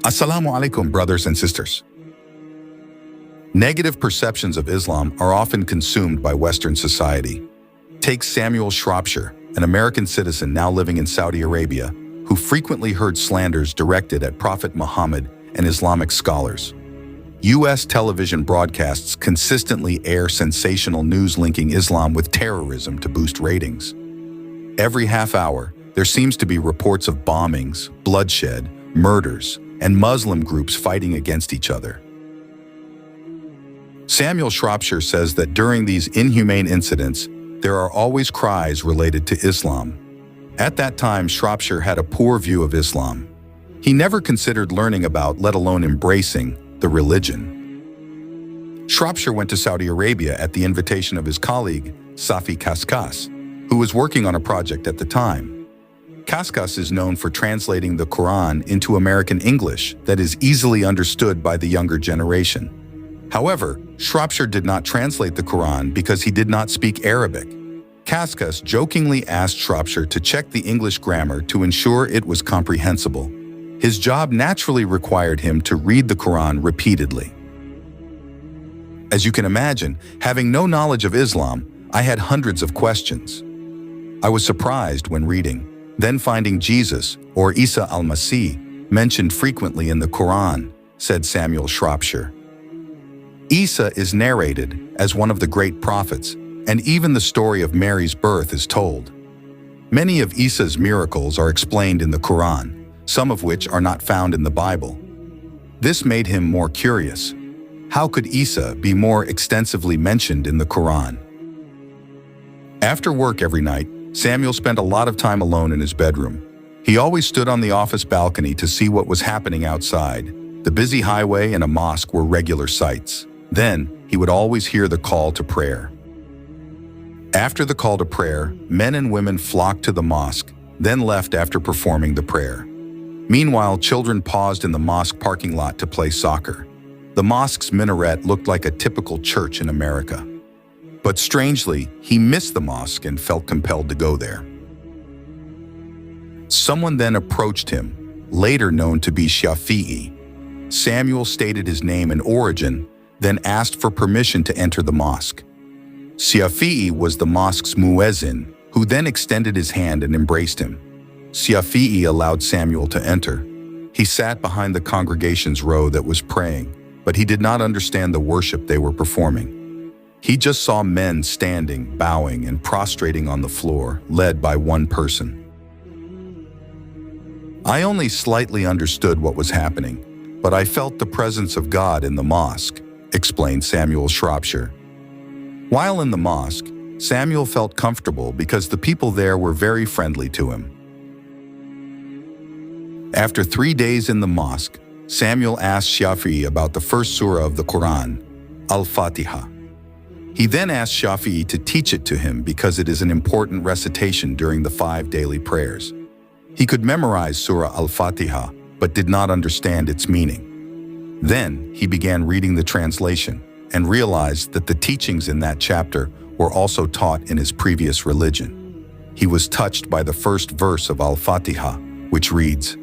Assalamu alaikum, brothers and sisters. Negative perceptions of Islam are often consumed by Western society. Take Samuel Shropshire, an American citizen now living in Saudi Arabia, who frequently heard slanders directed at Prophet Muhammad and Islamic scholars. U.S. television broadcasts consistently air sensational news linking Islam with terrorism to boost ratings. Every half hour, there seems to be reports of bombings, bloodshed, murders, and Muslim groups fighting against each other. Samuel Shropshire says that during these inhumane incidents, there are always cries related to Islam. At that time, Shropshire had a poor view of Islam. He never considered learning about, let alone embracing, the religion. Shropshire went to Saudi Arabia at the invitation of his colleague, Safi Kaskas, who was working on a project at the time. Kaskas is known for translating the Quran into American English that is easily understood by the younger generation. However, Shropshire did not translate the Quran because he did not speak Arabic. Kaskas jokingly asked Shropshire to check the English grammar to ensure it was comprehensible. His job naturally required him to read the Quran repeatedly. As you can imagine, having no knowledge of Islam, I had hundreds of questions. I was surprised when reading, then finding Jesus, or Isa al-Masih, mentioned frequently in the Quran, said Samuel Shropshire. Isa is narrated as one of the great prophets, and even the story of Mary's birth is told. Many of Isa's miracles are explained in the Quran, some of which are not found in the Bible. This made him more curious. How could Isa be more extensively mentioned in the Quran? After work every night, Samuel spent a lot of time alone in his bedroom. He always stood on the office balcony to see what was happening outside. The busy highway and a mosque were regular sights. Then, he would always hear the call to prayer. After the call to prayer, men and women flocked to the mosque, then left after performing the prayer. Meanwhile, children paused in the mosque parking lot to play soccer. The mosque's minaret looked like a typical church in America. But strangely, he missed the mosque and felt compelled to go there. Someone then approached him, later known to be Shafi'i. Samuel stated his name and origin, then asked for permission to enter the mosque. Shafi'i was the mosque's muezzin, who then extended his hand and embraced him. Shafi'i allowed Samuel to enter. He sat behind the congregation's row that was praying, but he did not understand the worship they were performing. He just saw men standing, bowing, and prostrating on the floor, led by one person. I only slightly understood what was happening, but I felt the presence of God in the mosque, explained Samuel Shropshire. While in the mosque, Samuel felt comfortable because the people there were very friendly to him. After 3 days in the mosque, Samuel asked Shafi'i about the first surah of the Quran, Al-Fatiha. He then asked Shafi'i to teach it to him because it is an important recitation during the 5 daily prayers. He could memorize Surah Al-Fatiha, but did not understand its meaning. Then he began reading the translation and realized that the teachings in that chapter were also taught in his previous religion. He was touched by the first verse of Al-Fatiha, which reads,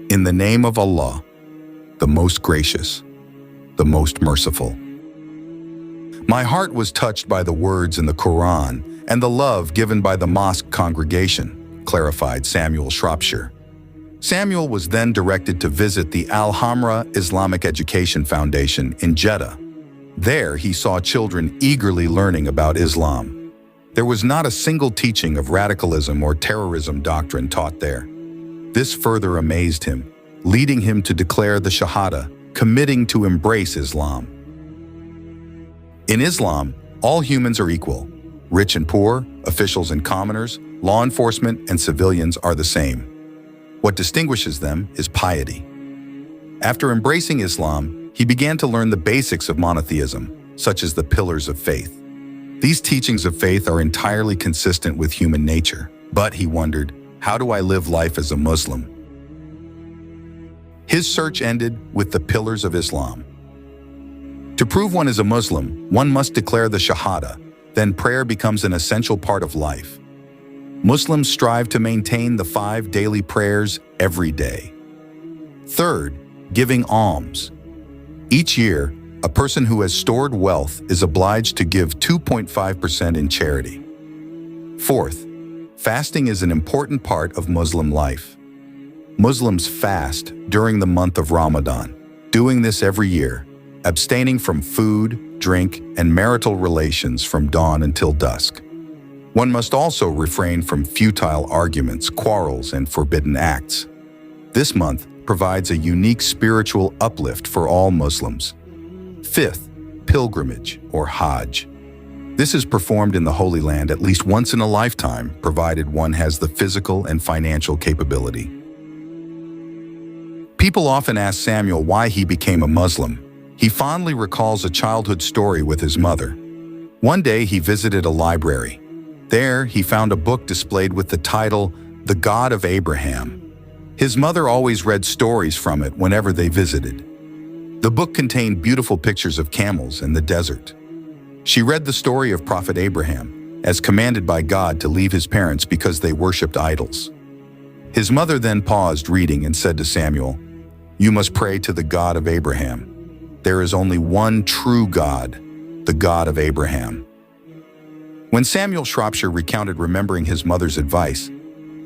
"In the name of Allah, the most gracious, the most merciful." My heart was touched by the words in the Quran and the love given by the mosque congregation, clarified Samuel Shropshire. Samuel was then directed to visit the Al-Hamra Islamic Education Foundation in Jeddah. There, he saw children eagerly learning about Islam. There was not a single teaching of radicalism or terrorism doctrine taught there. This further amazed him, leading him to declare the SHAHADA, committing to embrace Islam. In Islam, all humans are equal. Rich and poor, officials and commoners, law enforcement and civilians are the same. What distinguishes them is piety. After embracing Islam, he began to learn the basics of monotheism, such as the pillars of faith. These teachings of faith are entirely consistent with human nature, but he wondered, how do I live life as a Muslim? His search ended with the pillars of Islam. To prove one is a Muslim, one must declare the Shahada, then prayer becomes an essential part of life. Muslims strive to maintain the 5 daily prayers every day. Third, giving alms. Each year, a person who has stored wealth is obliged to give 2.5% in charity. Fourth, fasting is an important part of Muslim life. Muslims fast during the month of Ramadan, doing this every year, abstaining from food, drink, and marital relations from dawn until dusk. One must also refrain from futile arguments, quarrels, and forbidden acts. This month provides a unique spiritual uplift for all Muslims. Fifth, pilgrimage or Hajj. This is performed in the Holy Land at least once in a lifetime, provided one has the physical and financial capability. People often ask Samuel why he became a Muslim. He fondly recalls a childhood story with his mother. One day he visited a library. There he found a book displayed with the title, The God of Abraham. His mother always read stories from it whenever they visited. The book contained beautiful pictures of camels and the desert. She read the story of Prophet Abraham, as commanded by God to leave his parents because they worshipped idols. His mother then paused reading and said to Samuel, "You must pray to the God of Abraham. There is only one true God, the God of Abraham." When Samuel Shropshire recounted remembering his mother's advice,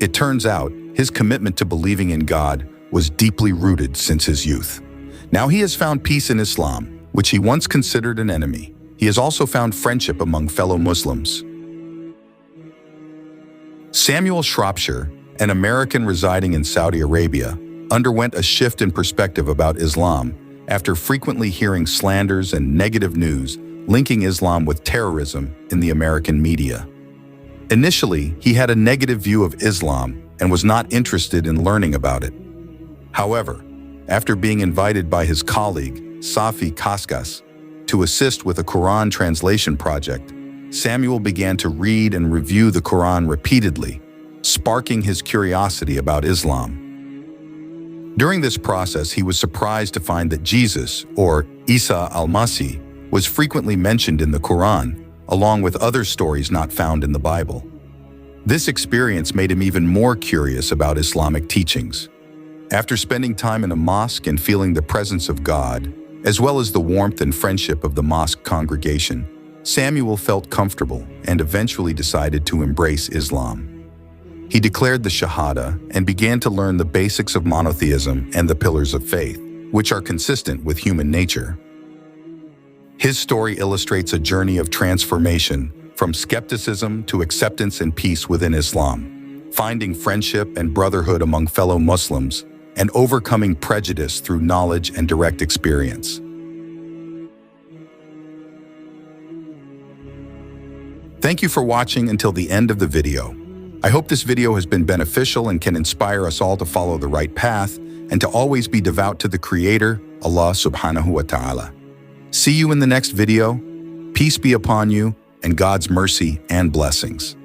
it turns out his commitment to believing in God was deeply rooted since his youth. Now he has found peace in Islam, which he once considered an enemy. He has also found friendship among fellow Muslims. Samuel Shropshire, an American residing in Saudi Arabia, underwent a shift in perspective about Islam after frequently hearing slanders and negative news linking Islam with terrorism in the American media. Initially, he had a negative view of Islam and was not interested in learning about it. However, after being invited by his colleague, Safi Kaskas, to assist with a Quran translation project, Samuel began to read and review the Quran repeatedly, sparking his curiosity about Islam. During this process, he was surprised to find that Jesus, or Isa al-Masih, was frequently mentioned in the Quran, along with other stories not found in the Bible. This experience made him even more curious about Islamic teachings. After spending time in a mosque and feeling the presence of God, as well as the warmth and friendship of the mosque congregation, Samuel felt comfortable and eventually decided to embrace Islam. He declared the SHAHADA and began to learn the basics of monotheism and the pillars of faith, which are consistent with human nature. His story illustrates a journey of transformation from skepticism to acceptance and peace within Islam, finding friendship and brotherhood among fellow Muslims, and overcoming prejudice through knowledge and direct experience. Thank you for watching until the end of the video. I hope this video has been beneficial and can inspire us all to follow the right path and to always be devout to the Creator, Allah subhanahu wa ta'ala. See you in the next video. Peace be upon you and God's mercy and blessings.